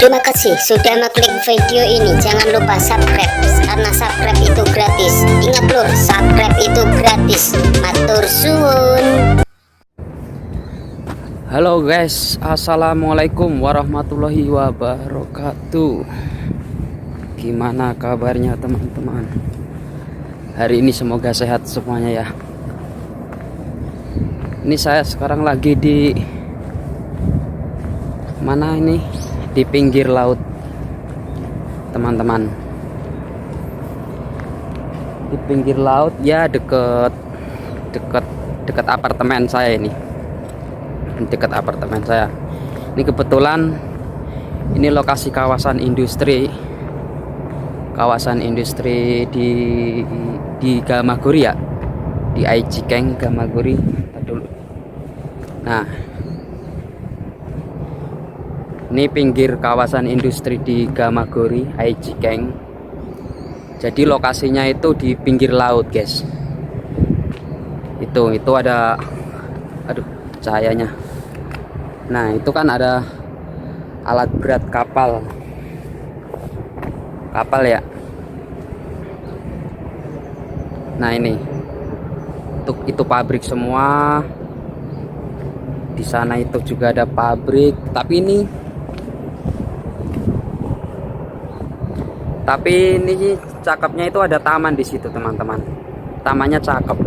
Terima kasih sudah mengklik video ini. Jangan lupa subscribe, karena subscribe itu gratis. Ingat lur, subscribe itu gratis. Matur suwun. Halo guys, assalamualaikum warahmatullahi wabarakatuh. Gimana kabarnya teman-teman? Hari ini semoga sehat semuanya ya. Ini saya sekarang lagi di mana ini? Di pinggir laut teman-teman. Di pinggir laut ya, deket apartemen saya ini. Dekat apartemen saya. Ini kebetulan ini lokasi kawasan industri di Gamaguri ya, di Aijikeng Gamaguri. Dulu. Nah, ini pinggir kawasan industri di Gamaguri Aijikeng. Jadi lokasinya itu di pinggir laut guys. Itu ada, aduh cahayanya. Nah itu kan ada alat berat kapal ya. Nah ini itu pabrik semua. Di sana itu juga ada pabrik, tapi ini cakepnya itu ada taman di situ teman-teman. Tamannya cakep,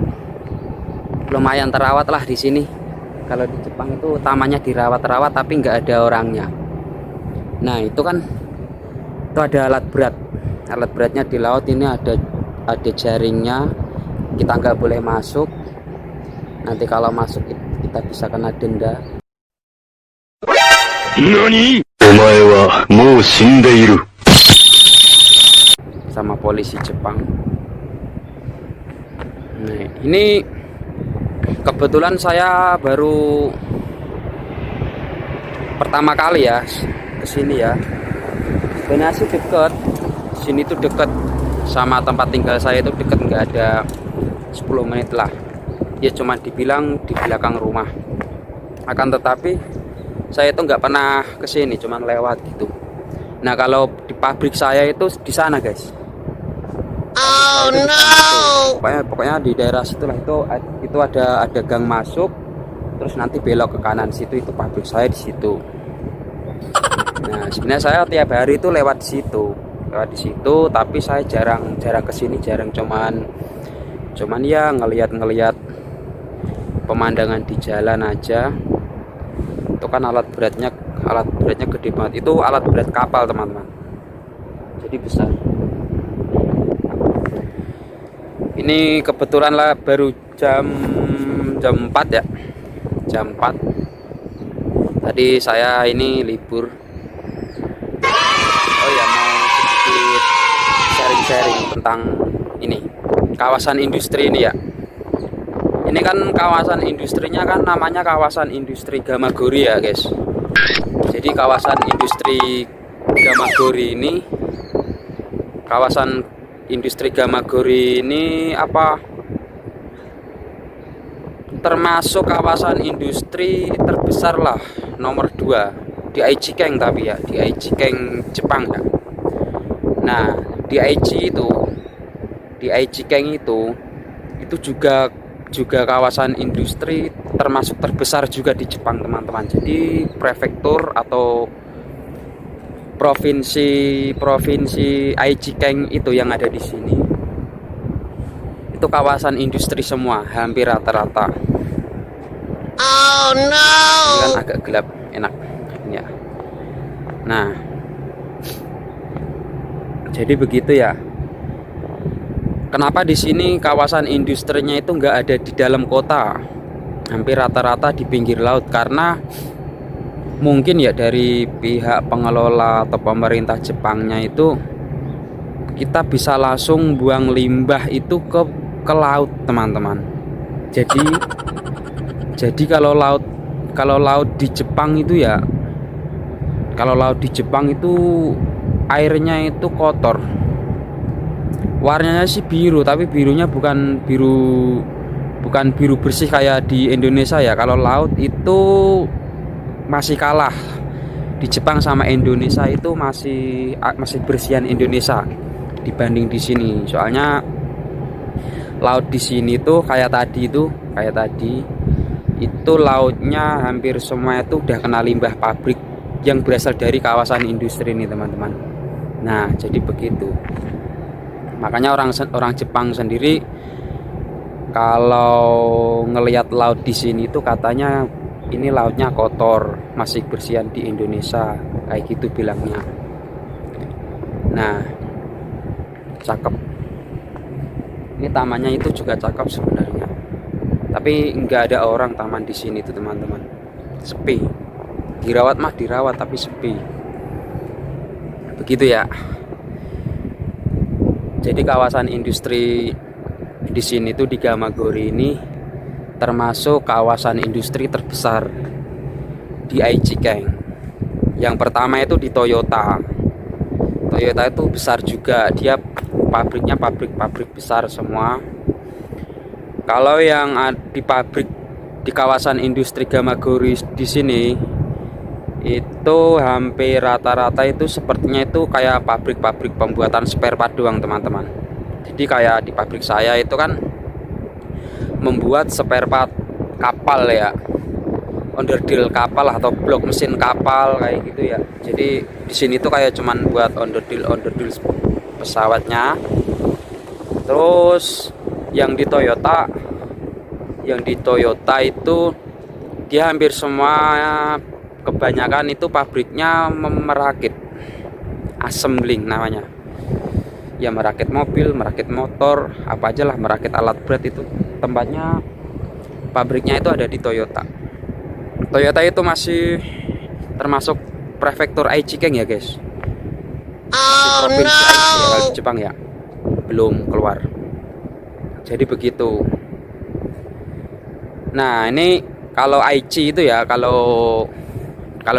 lumayan terawat lah di sini. Kalau di Jepang itu tamannya dirawat-rawat tapi nggak ada orangnya. Nah itu kan itu ada alat beratnya di laut. Ini ada jaringnya, kita nggak boleh masuk. Nanti kalau masuk kita bisa kena denda. Nani? Omae wa mou shindeiru. Sama polisi Jepang. Nah ini kebetulan saya baru pertama kali ya kesini ya. Sebenarnya sih deket, sini tuh deket sama tempat tinggal saya, itu deket, nggak ada 10 menit lah. Ya cuma dibilang di belakang rumah. Akan tetapi saya itu nggak pernah kesini, cuma lewat gitu. Nah kalau di pabrik saya itu di sana guys. Oh no. Pokoknya di daerah situlah, itu ada gang masuk, terus nanti belok ke kanan situ, itu pabrik saya di situ. Nah sebenarnya saya tiap hari itu lewat di situ, tapi saya jarang kesini, cuman ya ngelihat pemandangan di jalan aja. Itu kan alat beratnya gede banget. Itu alat berat kapal teman-teman, jadi besar. Ini kebetulan lah baru jam 4 ya, jam 4. Tadi saya ini libur. Oh ya, mau sedikit sharing tentang ini kawasan industri ini ya. Ini kan kawasan industrinya kan namanya kawasan industri Gamaguri ya guys. Jadi kawasan industri Gamaguri ini, termasuk kawasan industri terbesar lah, nomor 2 di Aijikeng, tapi ya di Aijikeng Jepang ya. Nah di Aijikeng itu juga kawasan industri termasuk terbesar juga di Jepang teman-teman. Jadi prefektur atau provinsi Aijikeng itu yang ada di sini, itu kawasan industri semua, hampir rata-rata. Oh no. Ini kan agak gelap, enak ya. Nah jadi begitu ya. Kenapa di sini kawasan industrinya itu nggak ada di dalam kota, hampir rata-rata di pinggir laut? Karena mungkin ya dari pihak pengelola atau pemerintah Jepangnya itu, kita bisa langsung buang limbah itu ke laut teman-teman. Jadi kalau laut di Jepang itu ya, airnya itu kotor. Warnanya sih biru, tapi birunya bukan biru bersih kayak di Indonesia ya. Kalau laut itu masih kalah di Jepang sama Indonesia itu masih bersihan Indonesia dibanding di sini. Soalnya laut di sini tuh kayak tadi itu lautnya hampir semua itu udah kena limbah pabrik yang berasal dari kawasan industri ini teman-teman. Nah jadi begitu, makanya orang Jepang sendiri kalau ngelihat laut di sini tuh katanya ini lautnya kotor, masih bersihan di Indonesia, kayak gitu bilangnya. Nah cakep, ini tamannya itu juga cakep sebenarnya, tapi nggak ada orang taman di sini tuh teman-teman, sepi. Dirawat mah dirawat tapi sepi, begitu ya. Jadi kawasan industri di sini tuh di Gamagori ini termasuk kawasan industri terbesar di Aichi Ken. Yang pertama itu di Toyota. Toyota itu besar juga, dia pabriknya pabrik besar semua. Kalau yang di pabrik di kawasan industri Gamagori di sini itu hampir rata-rata itu sepertinya itu kayak pabrik-pabrik pembuatan spare part doang teman-teman. Jadi kayak di pabrik saya itu kan membuat spare part kapal ya, onderdil kapal atau blok mesin kapal kayak gitu ya. Jadi di sini tuh kayak cuman buat onderdil pesawatnya. Terus yang di Toyota itu dia hampir semua, kebanyakan itu pabriknya merakit assembling namanya ya, merakit mobil, merakit motor, apa aja lah, merakit alat berat. Itu tempatnya pabriknya itu ada di Toyota. Toyota itu masih termasuk prefektur Aichi Ken ya guys, provinsi Aichi di Jepang ya, belum keluar. Jadi begitu. Nah ini kalau Aichi itu ya, kalau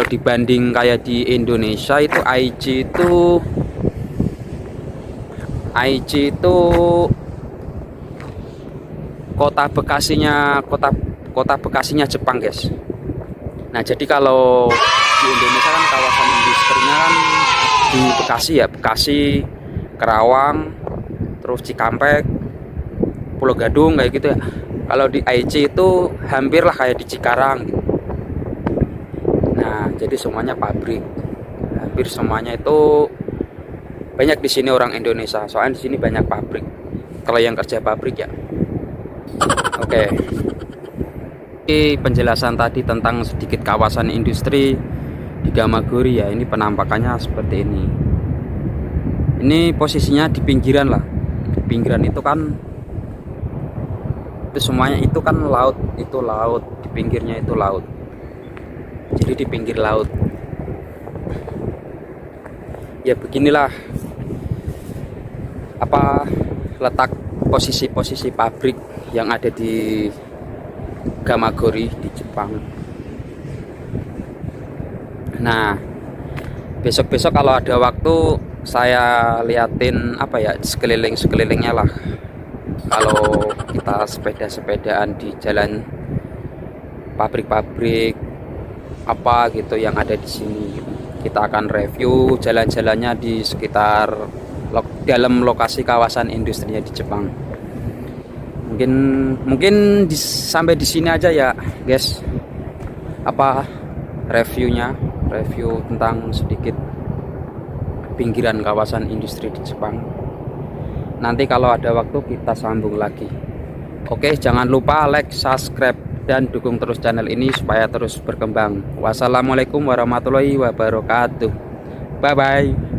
dibanding kayak di Indonesia itu Aichi itu kota Bekasinya Jepang guys. Nah jadi kalau di Indonesia kan kawasan industrinya kan di Bekasi ya, Bekasi, Karawang, terus Cikampek, Pulau Gadung kayak gitu ya. Kalau di Aichi itu hampir lah kayak di Cikarang gitu. Nah jadi semuanya pabrik, hampir semuanya itu banyak di sini orang Indonesia, soalnya di sini banyak pabrik. Kalau yang kerja pabrik ya. Oke. Ini penjelasan tadi tentang sedikit kawasan industri di Gamagori ya. Ini penampakannya seperti ini. Ini posisinya di pinggiran lah. Di pinggiran itu kan itu semuanya itu kan laut, itu laut, di pinggirnya itu laut. Jadi di pinggir laut. Ya beginilah apa letak posisi-posisi pabrik yang ada di Gamagori di Jepang. Nah besok-besok kalau ada waktu saya liatin apa ya sekeliling-sekelilingnya lah. Kalau kita sepeda-sepedaan di jalan pabrik-pabrik apa gitu yang ada di sini, kita akan review jalan-jalannya di sekitar dalam lokasi kawasan industrinya di Jepang. Mungkin sampai di sini aja ya guys, apa review tentang sedikit pinggiran kawasan industri di Jepang. Nanti kalau ada waktu kita sambung lagi. Oke, jangan lupa like, subscribe, dan dukung terus channel ini supaya terus berkembang. Wassalamualaikum warahmatullahi wabarakatuh. Bye bye.